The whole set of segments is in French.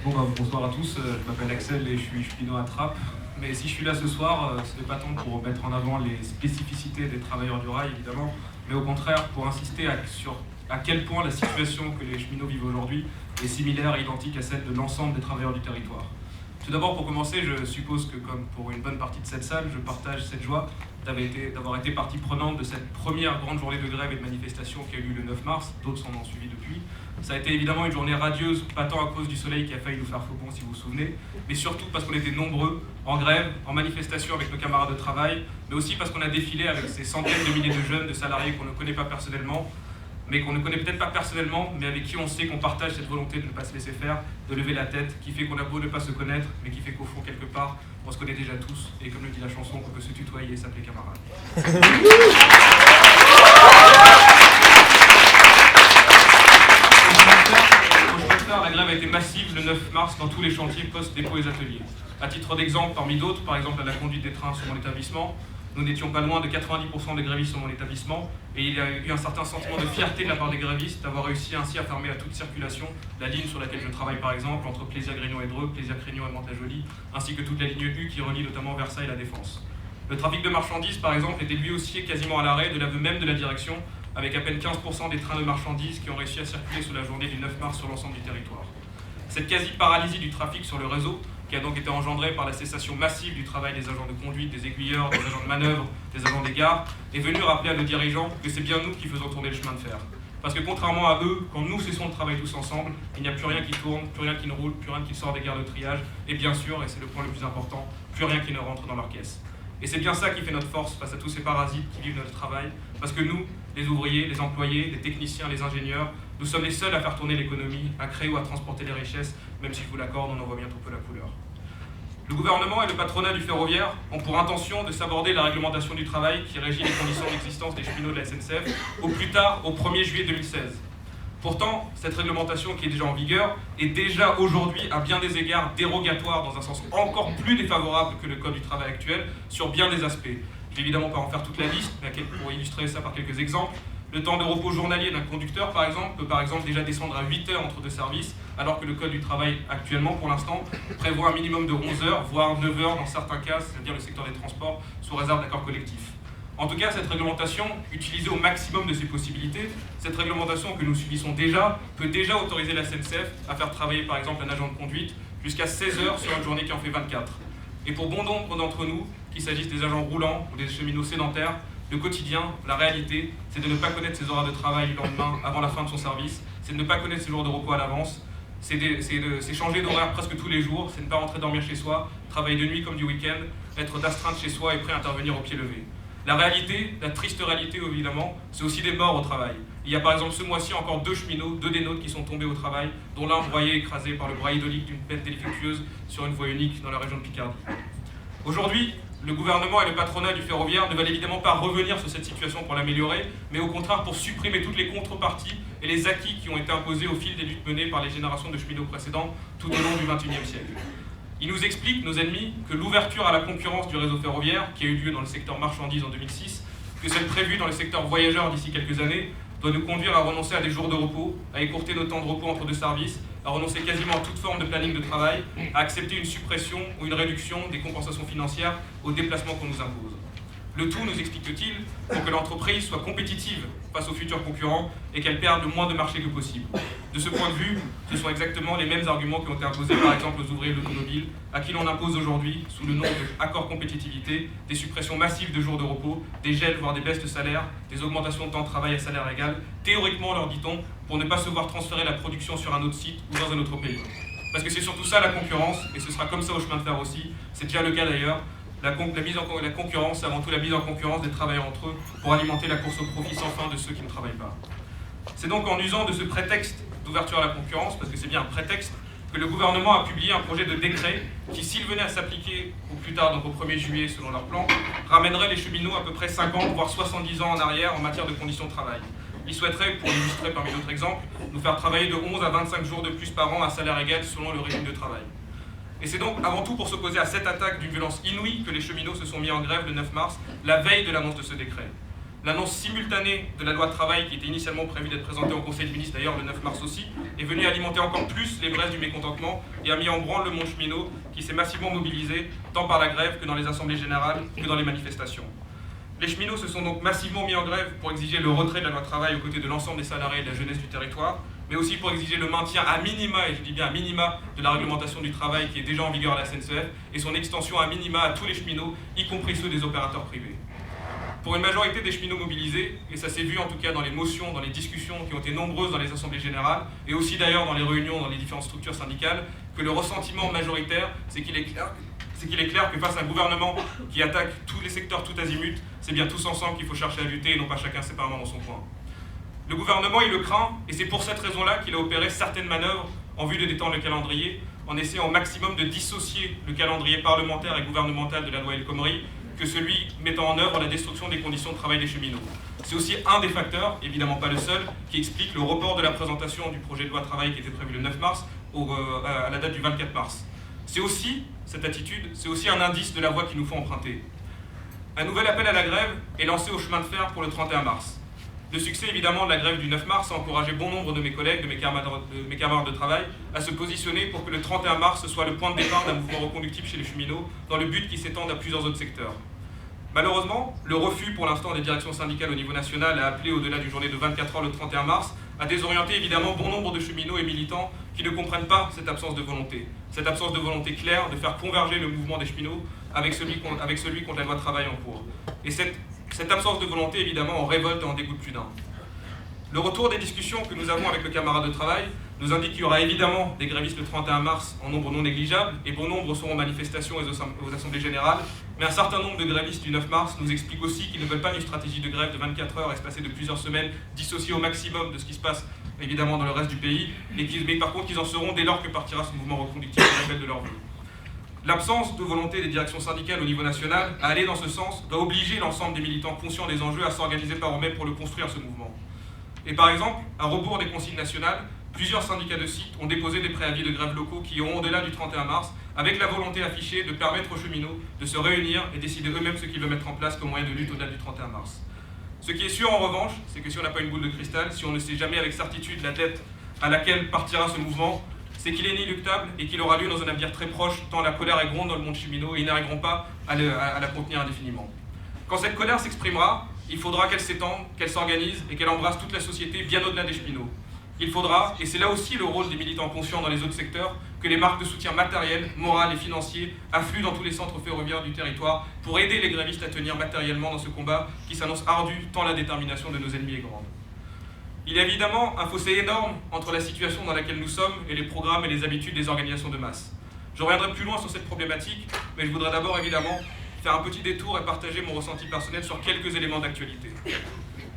Bonsoir à tous, je m'appelle Axel et je suis cheminot à Trappes. Mais si je suis là ce soir, ce n'est pas tant pour mettre en avant les spécificités des travailleurs du rail, évidemment, mais au contraire pour insister sur à quel point la situation que les cheminots vivent aujourd'hui est similaire et identique à celle de l'ensemble des travailleurs du territoire. Tout d'abord, pour commencer, je suppose que comme pour une bonne partie de cette salle, je partage cette joie d'avoir été partie prenante de cette première grande journée de grève et de manifestation qui a eu lieu le 9 mars, d'autres s'en ont suivi depuis. Ça a été évidemment une journée radieuse, pas tant à cause du soleil qui a failli nous faire faux bond si vous vous souvenez, mais surtout parce qu'on était nombreux en grève, en manifestation avec nos camarades de travail, mais aussi parce qu'on a défilé avec ces centaines de milliers de jeunes, de salariés qu'on ne connaît pas personnellement, mais qu'on ne connaît peut-être pas personnellement, mais avec qui on sait qu'on partage cette volonté de ne pas se laisser faire, de lever la tête, qui fait qu'on a beau ne pas se connaître, mais qui fait qu'au fond, quelque part, on se connaît déjà tous, et comme le dit la chanson, qu'on peut se tutoyer et s'appeler camarade. La grève a été massive le 9 mars dans tous les chantiers, postes, dépôts et ateliers. À titre d'exemple, parmi d'autres, par exemple à la conduite des trains sur mon établissement, nous n'étions pas loin de 90% des grévistes sur mon établissement, et il y a eu un certain sentiment de fierté de la part des grévistes d'avoir réussi ainsi à fermer à toute circulation la ligne sur laquelle je travaille par exemple, entre Plaisir-Grignon et Dreux, Plaisir-Crignon et Mantes-la-Jolie, ainsi que toute la ligne U qui relie notamment Versailles et la Défense. Le trafic de marchandises par exemple était lui aussi quasiment à l'arrêt de l'aveu même de la direction, avec à peine 15% des trains de marchandises qui ont réussi à circuler sur la journée du 9 mars sur l'ensemble du territoire. Cette quasi-paralysie du trafic sur le réseau, qui a donc été engendrée par la cessation massive du travail des agents de conduite, des aiguilleurs, des agents de manœuvre, des agents des gares, est venue rappeler à nos dirigeants que c'est bien nous qui faisons tourner le chemin de fer. Parce que contrairement à eux, quand nous cessons de travailler tous ensemble, il n'y a plus rien qui tourne, plus rien qui ne roule, plus rien qui sort des gares de triage, et bien sûr, et c'est le point le plus important, plus rien qui ne rentre dans leur caisse. Et c'est bien ça qui fait notre force face à tous ces parasites qui vivent notre travail, parce que nous, les ouvriers, les employés, les techniciens, les ingénieurs, nous sommes les seuls à faire tourner l'économie, à créer ou à transporter les richesses, même si je vous l'accorde, on en voit bien trop peu la couleur. Le gouvernement et le patronat du ferroviaire ont pour intention de s'aborder la réglementation du travail qui régit les conditions d'existence des cheminots de la SNCF au plus tard au 1er juillet 2016. Pourtant, cette réglementation qui est déjà en vigueur est déjà aujourd'hui à bien des égards dérogatoire dans un sens encore plus défavorable que le code du travail actuel sur bien des aspects. Je vais évidemment pas en faire toute la liste, mais pour illustrer ça par quelques exemples. Le temps de repos journalier d'un conducteur, par exemple, peut par exemple déjà descendre à 8 heures entre deux services, alors que le code du travail actuellement, pour l'instant, prévoit un minimum de 11 heures, voire 9 heures dans certains cas, c'est-à-dire le secteur des transports, sous réserve d'accords collectifs. En tout cas, cette réglementation, utilisée au maximum de ses possibilités, cette réglementation que nous subissons déjà, peut déjà autoriser la SNCF à faire travailler par exemple un agent de conduite jusqu'à 16 heures sur une journée qui en fait 24. Et pour bon nombre d'entre nous, qu'il s'agisse des agents roulants ou des cheminots sédentaires, le quotidien, la réalité, c'est de ne pas connaître ses horaires de travail le lendemain avant la fin de son service, c'est de ne pas connaître ses jours de repos à l'avance, c'est changer d'horaire presque tous les jours, c'est ne pas rentrer dormir chez soi, travailler de nuit comme du week-end, être d'astreinte chez soi et prêt à intervenir au pied levé. La réalité, la triste réalité évidemment, c'est aussi des morts au travail. Il y a par exemple ce mois-ci encore 2 cheminots, 2 des nôtres qui sont tombés au travail, dont l'un broyé écrasé par le bras hydraulique d'une pète défectueuse sur une voie unique dans la région de Picardie. Aujourd'hui, le gouvernement et le patronat du ferroviaire ne veulent évidemment pas revenir sur cette situation pour l'améliorer, mais au contraire pour supprimer toutes les contreparties et les acquis qui ont été imposés au fil des luttes menées par les générations de cheminots précédents tout au long du XXIe siècle. Ils nous expliquent, nos ennemis, que l'ouverture à la concurrence du réseau ferroviaire, qui a eu lieu dans le secteur marchandises en 2006, que celle prévue dans le secteur voyageurs d'ici quelques années, doit nous conduire à renoncer à des jours de repos, à écourter nos temps de repos entre deux services, à renoncer quasiment à toute forme de planning de travail, à accepter une suppression ou une réduction des compensations financières aux déplacements qu'on nous impose. Le tout, nous explique-t-il, pour que l'entreprise soit compétitive face aux futurs concurrents et qu'elle perde le moins de marché que possible. De ce point de vue, ce sont exactement les mêmes arguments qui ont été imposés par exemple aux ouvriers de l'automobile, à qui l'on impose aujourd'hui, sous le nom d'accords compétitivité, des suppressions massives de jours de repos, des gels voire des baisses de salaire, des augmentations de temps de travail à salaire égal, théoriquement leur dit-on, pour ne pas se voir transférer la production sur un autre site ou dans un autre pays. Parce que c'est surtout ça la concurrence, et ce sera comme ça au chemin de fer aussi, c'est déjà le cas d'ailleurs. La concurrence, c'est avant tout la mise en concurrence des travailleurs entre eux pour alimenter la course au profit sans fin de ceux qui ne travaillent pas. C'est donc en usant de ce prétexte d'ouverture à la concurrence, parce que c'est bien un prétexte, que le gouvernement a publié un projet de décret qui, s'il venait à s'appliquer au plus tard, donc au 1er juillet selon leur plan, ramènerait les cheminots à peu près 50 voire 70 ans en arrière en matière de conditions de travail. Ils souhaiteraient, pour illustrer parmi d'autres exemples, nous faire travailler de 11 à 25 jours de plus par an à salaire égal selon le régime de travail. Et c'est donc avant tout pour s'opposer à cette attaque d'une violence inouïe que les cheminots se sont mis en grève le 9 mars, la veille de l'annonce de ce décret. l'annonce simultanée de la loi travail, qui était initialement prévue d'être présentée au Conseil des ministres, d'ailleurs le 9 mars aussi, est venue alimenter encore plus les braises du mécontentement et a mis en branle le monde cheminot qui s'est massivement mobilisé, tant par la grève que dans les assemblées générales que dans les manifestations. Les cheminots se sont donc massivement mis en grève pour exiger le retrait de la loi travail aux côtés de l'ensemble des salariés et de la jeunesse du territoire, mais aussi pour exiger le maintien à minima, et je dis bien à minima, de la réglementation du travail qui est déjà en vigueur à la SNCF et son extension à minima à tous les cheminots, y compris ceux des opérateurs privés. Pour une majorité des cheminots mobilisés, et ça s'est vu en tout cas dans les motions, dans les discussions qui ont été nombreuses dans les assemblées générales, et aussi d'ailleurs dans les réunions dans les différentes structures syndicales, que le ressentiment majoritaire, c'est qu'il est clair que face à un gouvernement qui attaque tous les secteurs tout azimut, c'est bien tous ensemble qu'il faut chercher à lutter et non pas chacun séparément dans son coin. Le gouvernement, il le craint, et c'est pour cette raison-là qu'il a opéré certaines manœuvres en vue de détendre le calendrier, en essayant au maximum de dissocier le calendrier parlementaire et gouvernemental de la loi El Khomri que celui mettant en œuvre la destruction des conditions de travail des cheminots. C'est aussi un des facteurs, évidemment pas le seul, qui explique le report de la présentation du projet de loi travail qui était prévu le 9 mars à la date du 24 mars. C'est aussi, cette attitude, c'est aussi un indice de la voie qu'il nous faut emprunter. Un nouvel appel à la grève est lancé au chemin de fer pour le 31 mars. Le succès évidemment de la grève du 9 mars a encouragé bon nombre de mes collègues, de mes camarades de travail, à se positionner pour que le 31 mars soit le point de départ d'un mouvement reconductible chez les cheminots, dans le but qui s'étende à plusieurs autres secteurs. Malheureusement, le refus pour l'instant des directions syndicales au niveau national à appeler au-delà d'une journée de 24 heures le 31 mars a désorienté évidemment bon nombre de cheminots et militants qui ne comprennent pas cette absence de volonté claire de faire converger le mouvement des cheminots avec celui contre la loi travail en cours. Et cette absence de volonté, évidemment, en révolte et en dégoûte plus d'un. Le retour des discussions que nous avons avec le camarade de travail nous indique qu'il y aura évidemment des grévistes le 31 mars en nombre non négligeable, et bon nombre seront aux manifestations et aux assemblées générales, mais un certain nombre de grévistes du 9 mars nous expliquent aussi qu'ils ne veulent pas une stratégie de grève de 24 heures espacée de plusieurs semaines, dissociée au maximum de ce qui se passe évidemment dans le reste du pays, mais par contre qu'ils en seront dès lors que partira ce mouvement reconductible à l'appel de leur vœu. L'absence de volonté des directions syndicales au niveau national à aller dans ce sens doit obliger l'ensemble des militants conscients des enjeux à s'organiser par eux-mêmes pour le construire, ce mouvement. Et par exemple, à rebours des consignes nationales, plusieurs syndicats de sites ont déposé des préavis de grève locaux qui iront au-delà du 31 mars, avec la volonté affichée de permettre aux cheminots de se réunir et décider eux-mêmes ce qu'ils veulent mettre en place comme moyen de lutte au-delà du 31 mars. Ce qui est sûr en revanche, c'est que si on n'a pas une boule de cristal, si on ne sait jamais avec certitude la date à laquelle partira ce mouvement, c'est qu'il est inéluctable et qu'il aura lieu dans un avenir très proche, tant la colère est gronde dans le monde cheminot et ils n'arriveront pas à la contenir indéfiniment. Quand cette colère s'exprimera, il faudra qu'elle s'étende, qu'elle s'organise et qu'elle embrasse toute la société bien au-delà des cheminots. Il faudra, et c'est là aussi le rôle des militants conscients dans les autres secteurs, que les marques de soutien matériel, moral et financier affluent dans tous les centres ferroviaires du territoire pour aider les grévistes à tenir matériellement dans ce combat qui s'annonce ardu tant la détermination de nos ennemis est grande. Il y a évidemment un fossé énorme entre la situation dans laquelle nous sommes et les programmes et les habitudes des organisations de masse. Je reviendrai plus loin sur cette problématique, mais je voudrais d'abord évidemment faire un petit détour et partager mon ressenti personnel sur quelques éléments d'actualité.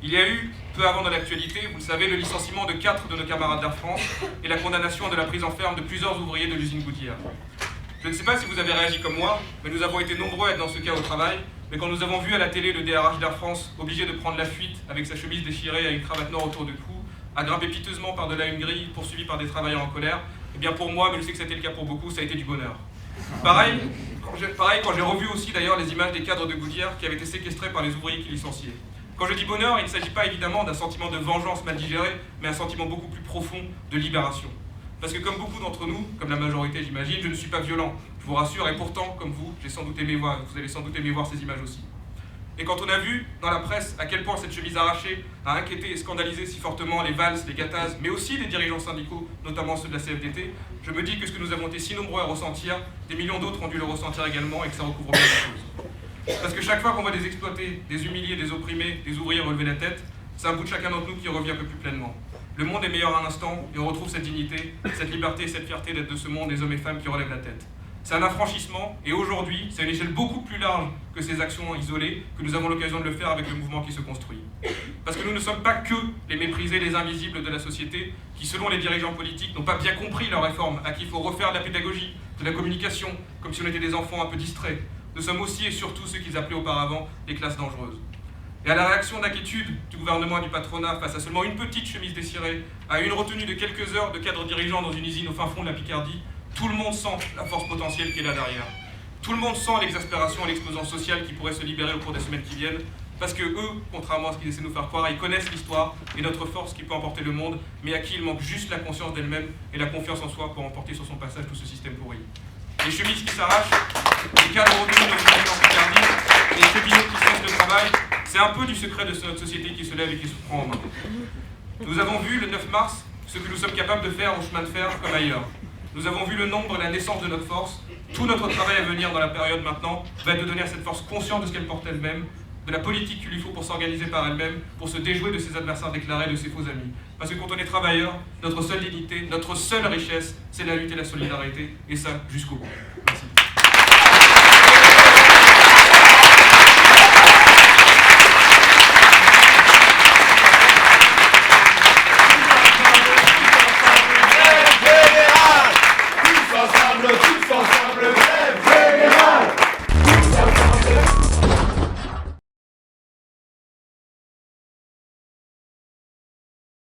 Il y a eu, peu avant de l'actualité, vous le savez, le licenciement de 4 de nos camarades d'Air France et la condamnation de la prise en ferme de plusieurs ouvriers de l'usine Goodyear. Je ne sais pas si vous avez réagi comme moi, mais nous avons été nombreux à être dans ce cas au travail, mais quand nous avons vu à la télé le DRH d'Air France obligé de prendre la fuite avec sa chemise déchirée et une cravate noire autour du cou, à grimper piteusement par-delà une grille poursuivi par des travailleurs en colère, eh bien pour moi, mais je sais que c'était le cas pour beaucoup, ça a été du bonheur. Pareil, quand j'ai revu aussi d'ailleurs les images des cadres de Goodyear qui avaient été séquestrés par les ouvriers qui licenciaient. Quand je dis bonheur, il ne s'agit pas évidemment d'un sentiment de vengeance mal digéré, mais un sentiment beaucoup plus profond de libération. Parce que comme beaucoup d'entre nous, comme la majorité j'imagine, je ne suis pas violent, je vous rassure, et pourtant, comme vous, vous allez sans doute aimer voir ces images aussi. Et quand on a vu dans la presse à quel point cette chemise arrachée a inquiété et scandalisé si fortement les Valls, les Gattaz, mais aussi les dirigeants syndicaux, notamment ceux de la CFDT, je me dis que ce que nous avons été si nombreux à ressentir, des millions d'autres ont dû le ressentir également et que ça recouvre bien les choses. Parce que chaque fois qu'on voit des exploités, des humiliés, des opprimés, des ouvriers relever la tête, c'est un bout de chacun d'entre nous qui revient un peu plus pleinement. Le monde est meilleur un instant et on retrouve cette dignité, cette liberté et cette fierté d'être de ce monde des hommes et femmes qui relèvent la tête. C'est un affranchissement et aujourd'hui, c'est à une échelle beaucoup plus large que ces actions isolées que nous avons l'occasion de le faire avec le mouvement qui se construit. Parce que nous ne sommes pas que les méprisés, les invisibles de la société qui, selon les dirigeants politiques, n'ont pas bien compris leurs réformes, à qui il faut refaire de la pédagogie, de la communication, comme si on était des enfants un peu distraits. Nous sommes aussi et surtout ceux qu'ils appelaient auparavant les classes dangereuses. Et à la réaction d'inquiétude du gouvernement et du patronat face à seulement une petite chemise déchirée, à une retenue de quelques heures de cadres dirigeants dans une usine au fin fond de la Picardie, tout le monde sent la force potentielle qui est là derrière. Tout le monde sent l'exaspération et l'explosion sociale qui pourrait se libérer au cours des semaines qui viennent. Parce que eux, contrairement à ce qu'ils essaient de nous faire croire, ils connaissent l'histoire et notre force qui peut emporter le monde, mais à qui il manque juste la conscience d'elle-même et la confiance en soi pour emporter sur son passage tout ce système pourri. Les chemises qui s'arrachent, les cadres retenus de l'Union en Picardie, les cheminots qui cessent le travail, c'est un peu du secret de notre société qui se lève et qui se prend en main. Nous avons vu le 9 mars ce que nous sommes capables de faire au chemin de fer comme ailleurs. Nous avons vu le nombre et la naissance de notre force. Tout notre travail à venir dans la période maintenant va être de donner à cette force conscience de ce qu'elle porte elle-même, de la politique qu'il lui faut pour s'organiser par elle-même, pour se déjouer de ses adversaires déclarés, de ses faux amis. Parce que quand on est travailleur, notre seule dignité, notre seule richesse, c'est la lutte et la solidarité, et ça jusqu'au bout. Merci.